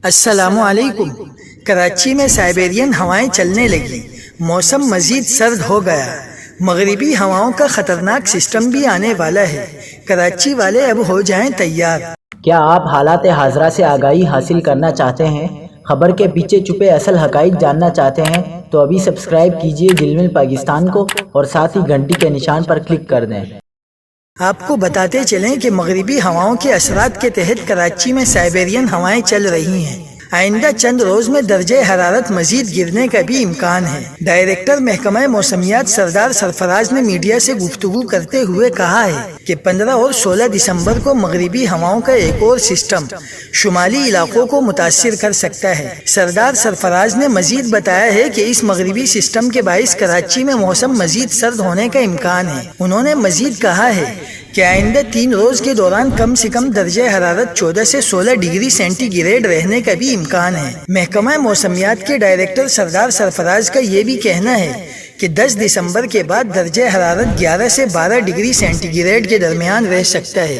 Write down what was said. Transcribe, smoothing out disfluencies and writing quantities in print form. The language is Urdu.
السلام علیکم۔ کراچی میں سائبیرین ہوائیں چلنے لگی، موسم مزید سرد ہو گیا، مغربی ہواؤں کا خطرناک سسٹم بھی آنے والا ہے، کراچی والے اب ہو جائیں تیار۔ کیا آپ حالات حاضرہ سے آگاہی حاصل کرنا چاہتے ہیں؟ خبر کے پیچھے چھپے اصل حقائق جاننا چاہتے ہیں تو ابھی سبسکرائب کیجئے جلمل پاکستان کو اور ساتھ ہی گھنٹی کے نشان پر کلک کر دیں۔ آپ کو بتاتے چلیں کہ مغربی ہواؤں کے اثرات کے تحت کراچی میں سائبیرین ہوائیں چل رہی ہیں۔ آئندہ چند روز میں درجہ حرارت مزید گرنے کا بھی امکان ہے۔ ڈائریکٹر محکمہ موسمیات سردار سرفراز نے میڈیا سے گفتگو کرتے ہوئے کہا ہے کہ 15 اور 16 دسمبر کو مغربی ہواؤں کا ایک اور سسٹم شمالی علاقوں کو متاثر کر سکتا ہے۔ سردار سرفراز نے مزید بتایا ہے کہ اس مغربی سسٹم کے باعث کراچی میں موسم مزید سرد ہونے کا امکان ہے۔ انہوں نے مزید کہا ہے کہ آئندہ 3 روز کے دوران کم سے کم درجہ حرارت 14 سے 16 ڈگری سینٹی گریڈ رہنے کا بھی امکان ہے۔ محکمہ موسمیات کے ڈائریکٹر سردار سرفراز کا یہ بھی کہنا ہے کہ 10 دسمبر کے بعد درجہ حرارت 11 سے 12 ڈگری سینٹی گریڈ کے درمیان رہ سکتا ہے۔